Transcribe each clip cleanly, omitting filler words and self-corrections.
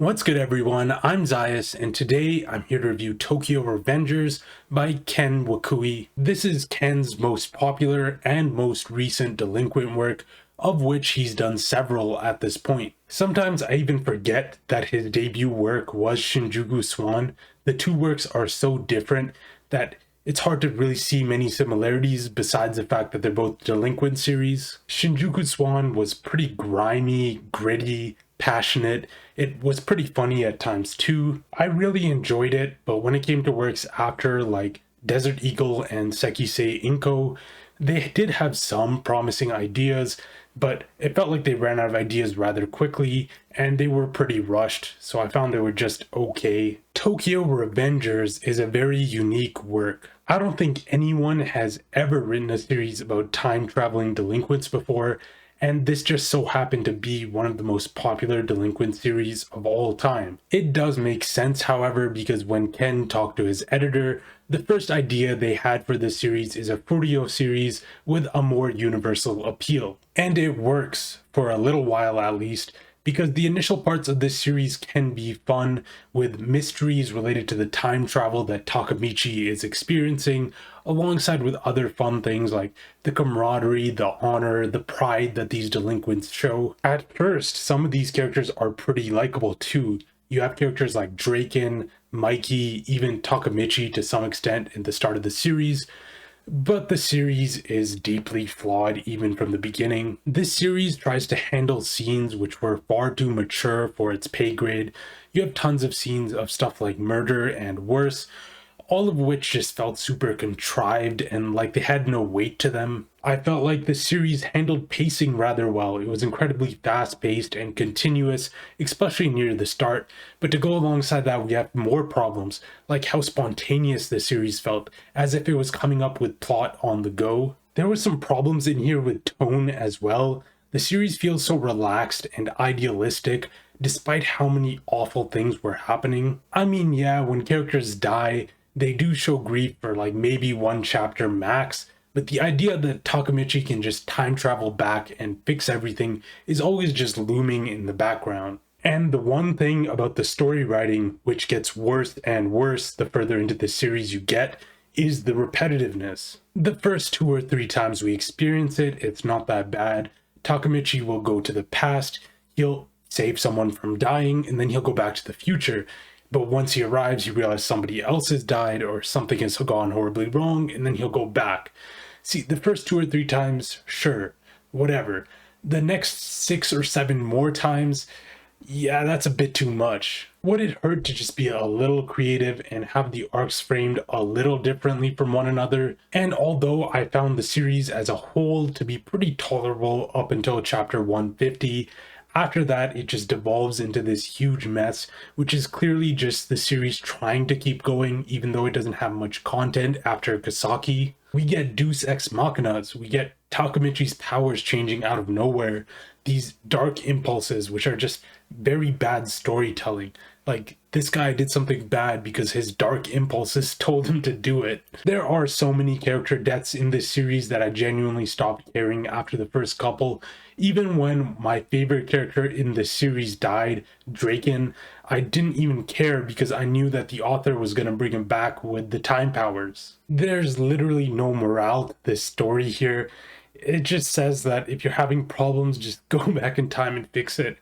What's good, everyone? I'm Zayas, and today I'm here to review Tokyo Revengers by Ken Wakui. This is Ken's most popular and most recent delinquent work, of which he's done several at this point. Sometimes I even forget that his debut work was Shinjuku Swan. The two works are so different that it's hard to really see many similarities besides the fact that they're both delinquent series. Shinjuku Swan was pretty grimy, gritty, passionate. It was pretty funny at times too. I really enjoyed it, but when it came to works after like Desert Eagle and Sekisei Inko, they did have some promising ideas, but it felt like they ran out of ideas rather quickly and they were pretty rushed, so I found they were just okay. Tokyo Revengers is a very unique work. I don't think anyone has ever written a series about time traveling delinquents before, and this just so happened to be one of the most popular delinquent series of all time. It does make sense, however, because when Ken talked to his editor, the first idea they had for this series is a Furio series with a more universal appeal. And it works, for a little while at least, because the initial parts of this series can be fun with mysteries related to the time travel that Takemichi is experiencing, alongside with other fun things like the camaraderie, the honor, the pride that these delinquents show. At first, some of these characters are pretty likable too. You have characters like Draken, Mikey, even Takemichi to some extent in the start of the series, but the series is deeply flawed even from the beginning. This series tries to handle scenes which were far too mature for its pay grade. You have tons of scenes of stuff like murder and worse, all of which just felt super contrived and like they had no weight to them. I felt like the series handled pacing rather well. It was incredibly fast-paced and continuous, especially near the start, but to go alongside that we have more problems, like how spontaneous the series felt, as if it was coming up with plot on the go. There were some problems in here with tone as well. The series feels so relaxed and idealistic, despite how many awful things were happening. I mean, yeah, when characters die, they do show grief for like maybe one chapter max, but the idea that Takemichi can just time travel back and fix everything is always just looming in the background. And the one thing about the story writing, which gets worse and worse the further into the series you get, is the repetitiveness. The first 2 or 3 times we experience it, it's not that bad. Takemichi will go to the past, he'll save someone from dying, and then he'll go back to the future. But once he arrives, you realize somebody else has died or something has gone horribly wrong, and then he'll go back. See, the first 2 or 3 times, sure, whatever. The next 6 or 7 more times, yeah, that's a bit too much. Would it hurt to just be a little creative and have the arcs framed a little differently from one another? And although I found the series as a whole to be pretty tolerable up until chapter 150, after that, it just devolves into this huge mess, which is clearly just the series trying to keep going, even though it doesn't have much content after Kasaki. We get Deus Ex Machinas, we get Takemichi's powers changing out of nowhere, these dark impulses, which are just very bad storytelling. Like, this guy did something bad because his dark impulses told him to do it. There are so many character deaths in this series that I genuinely stopped caring after the first couple. Even when my favorite character in the series died, Draken, I didn't even care because I knew that the author was going to bring him back with the time powers. There's literally no morale to this story here. It just says that if you're having problems, just go back in time and fix it.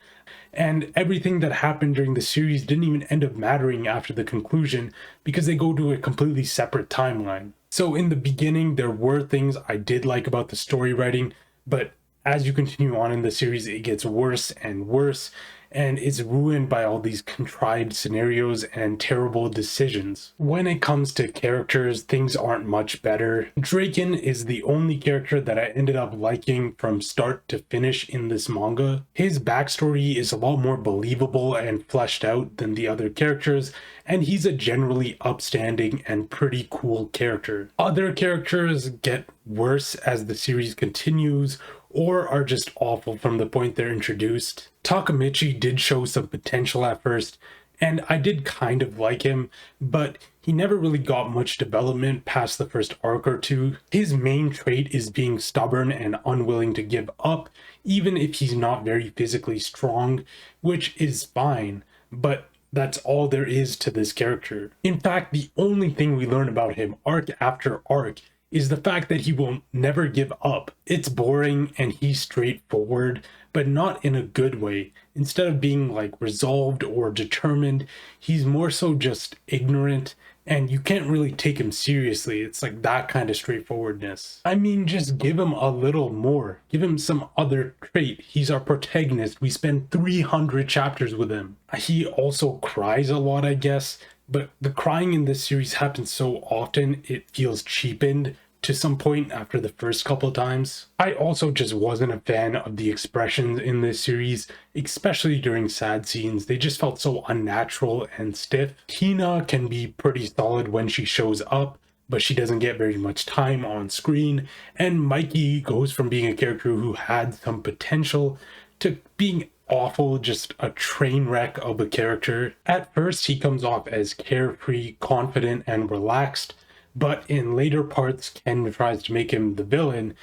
And everything that happened during the series didn't even end up mattering after the conclusion because they go to a completely separate timeline. So in the beginning, there were things I did like about the story writing, but as you continue on in the series, it gets worse and worse, and it's ruined by all these contrived scenarios and terrible decisions. When it comes to characters, things aren't much better. Draken is the only character that I ended up liking from start to finish in this manga. His backstory is a lot more believable and fleshed out than the other characters, and he's a generally upstanding and pretty cool character. Other characters get worse as the series continues, or are just awful from the point they're introduced. Takemichi did show some potential at first, and I did kind of like him, but he never really got much development past the first arc or two. His main trait is being stubborn and unwilling to give up, even if he's not very physically strong, which is fine. but that's all there is to this character. In fact, the only thing we learn about him arc after arc is the fact that he will never give up. It's boring and he's straightforward, but not in a good way. Instead of being like resolved or determined, he's more so just ignorant, and you can't really take him seriously. It's like that kind of straightforwardness. I mean, just give him a little more. Give him some other trait. He's our protagonist. We spend 300 chapters with him. He also cries a lot, I guess, but the crying in this series happens so often, it feels cheapened to some point after the first couple times. I also just wasn't a fan of the expressions in this series, especially during sad scenes. They just felt so unnatural and stiff. Hina can be pretty solid when she shows up, but she doesn't get very much time on screen. And Mikey goes from being a character who had some potential to being awful, just a train wreck of a character. At first, he comes off as carefree, confident, and relaxed, but in later parts, Ken tries to make him the villain,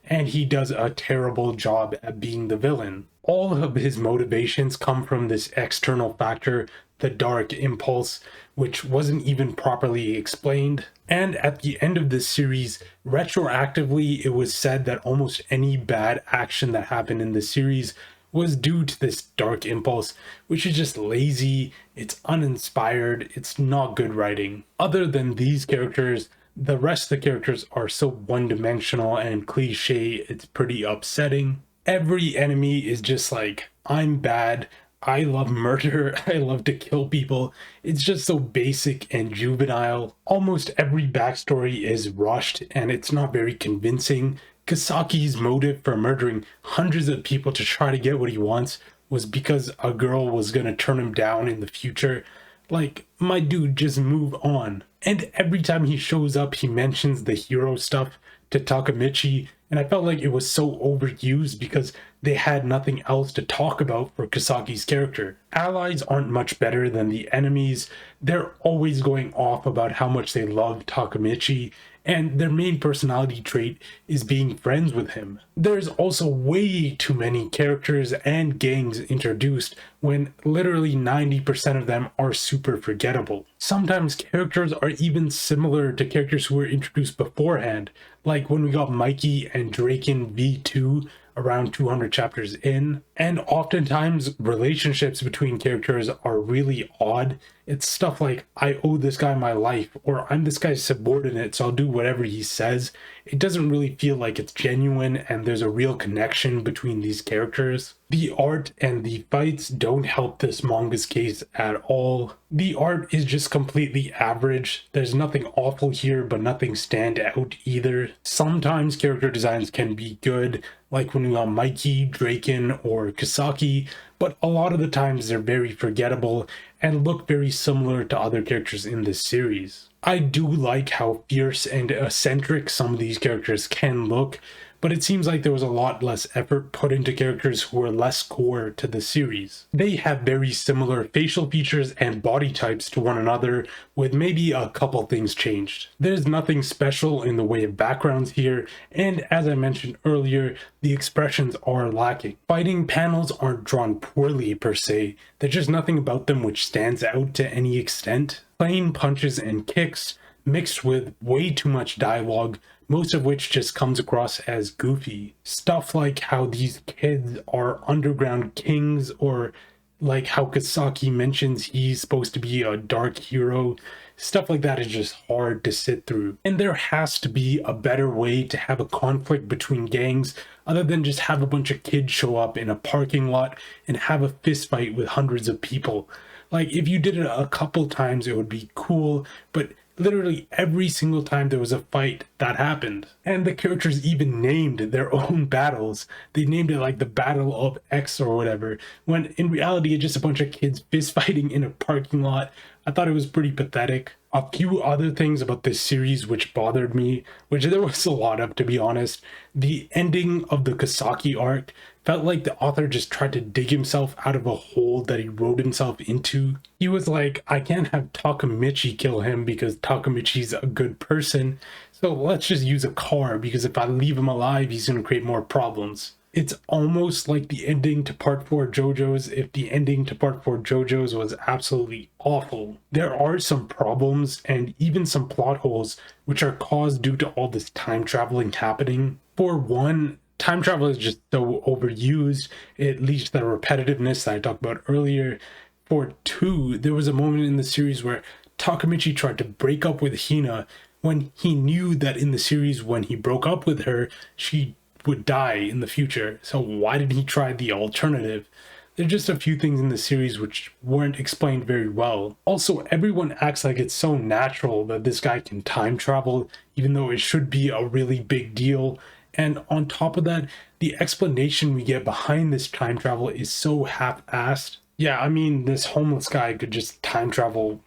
and he does a terrible job at being the villain. All of his motivations come from this external factor, the dark impulse, which wasn't even properly explained. And at the end of this series, retroactively, it was said that almost any bad action that happened in the series was due to this dark impulse, which is just lazy, it's uninspired, it's not good writing. Other than these characters, the rest of the characters are so one-dimensional and cliche, it's pretty upsetting. Every enemy is just like, I'm bad, I love murder, I love to kill people. It's just so basic and juvenile. Almost every backstory is rushed and it's not very convincing. Kasaki's motive for murdering hundreds of people to try to get what he wants was because a girl was gonna turn him down in the future. Like, my dude, just move on. And every time he shows up, he mentions the hero stuff to Takamichi, and I felt like it was so overused because they had nothing else to talk about for Kasaki's character. Allies aren't much better than the enemies. They're always going off about how much they love Takamichi, and their main personality trait is being friends with him. There's also way too many characters and gangs introduced when literally 90% of them are super forgettable. Sometimes characters are even similar to characters who were introduced beforehand, like when we got Mikey and Draken V2 around 200 chapters in, and oftentimes relationships between characters are really odd. It's stuff like, I owe this guy my life, or I'm this guy's subordinate, so I'll do whatever he says. It doesn't really feel like it's genuine and there's a real connection between these characters. The art and the fights don't help this manga's case at all. The art is just completely average. There's nothing awful here, but nothing stand out either. Sometimes character designs can be good, like when we got Mikey, Draken, or Kasaki, but a lot of the times they're very forgettable and look very similar to other characters in this series. I do like how fierce and eccentric some of these characters can look, but it seems like there was a lot less effort put into characters who were less core to the series. They have very similar facial features and body types to one another, with maybe a couple things changed. There's nothing special in the way of backgrounds here, and as I mentioned earlier, the expressions are lacking. Fighting panels aren't drawn poorly per se, there's just nothing about them which stands out to any extent. Plain punches and kicks, mixed with way too much dialogue, most of which just comes across as goofy. Stuff like how these kids are underground kings, or like how Kasaki mentions he's supposed to be a dark hero. Stuff like that is just hard to sit through. And there has to be a better way to have a conflict between gangs other than just have a bunch of kids show up in a parking lot and have a fist fight with hundreds of people. Like, if you did it a couple times, it would be cool, but literally every single time there was a fight, that happened. And the characters even named their own battles. They named it like the Battle of X or whatever, when in reality it's just a bunch of kids fist fighting in a parking lot. I thought it was pretty pathetic. A few other things about this series which bothered me, which there was a lot of, to be honest. The ending of the Kasaki arc felt like the author just tried to dig himself out of a hole that he wrote himself into. He was like, I can't have Takamichi kill him because Takamichi's a good person, so let's just use a car because if I leave him alive, he's going to create more problems. It's almost like the ending to part 4 JoJo's if the ending to part 4 JoJo's was absolutely awful. There are some problems and even some plot holes which are caused due to all this time traveling happening. For one, time travel is just so overused, it leads to the repetitiveness that I talked about earlier. For two, there was a moment in the series where Takamichi tried to break up with Hina when he knew that in the series when he broke up with her, she would die in the future. So why did he try the alternative? There's just a few things in the series which weren't explained very well. Also, everyone acts like it's so natural that this guy can time travel, even though it should be a really big deal. And on top of that, the explanation we get behind this time travel is so half-assed. Yeah, I mean, this homeless guy could just time travel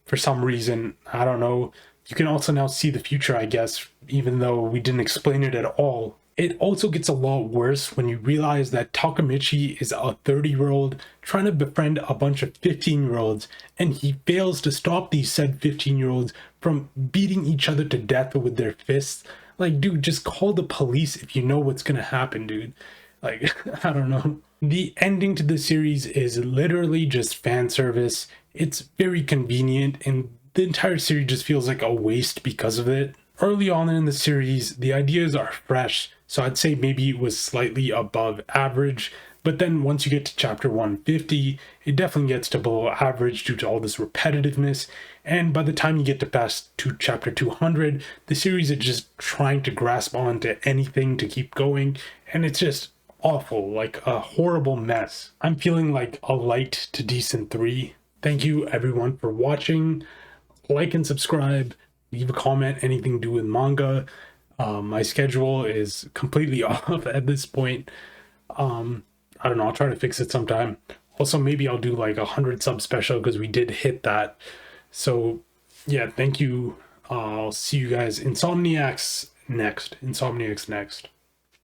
for some reason. I don't know. You can also now see the future, I guess, even though we didn't explain it at all. It also gets a lot worse when you realize that Takamichi is a 30-year-old trying to befriend a bunch of 15-year-olds, and he fails to stop these said 15-year-olds from beating each other to death with their fists. Like, dude, just call the police if you know what's gonna happen, dude. Like, I don't know. The ending to the series is literally just fan service. It's very convenient, and the entire series just feels like a waste because of it. Early on in the series, the ideas are fresh, so I'd say maybe it was slightly above average, but then once you get to chapter 150, it definitely gets to below average due to all this repetitiveness, and by the time you get to chapter 200, the series is just trying to grasp onto anything to keep going, and it's just awful, like a horrible mess. I'm feeling like a light to decent 3. Thank you everyone for watching. Like and subscribe, leave a comment, anything to do with manga. My schedule is completely off at this point. I don't know, I'll try to fix it sometime. Also, maybe I'll do like 100 sub special because we did hit that. So yeah, thank you. I'll see you guys. Insomniacs next.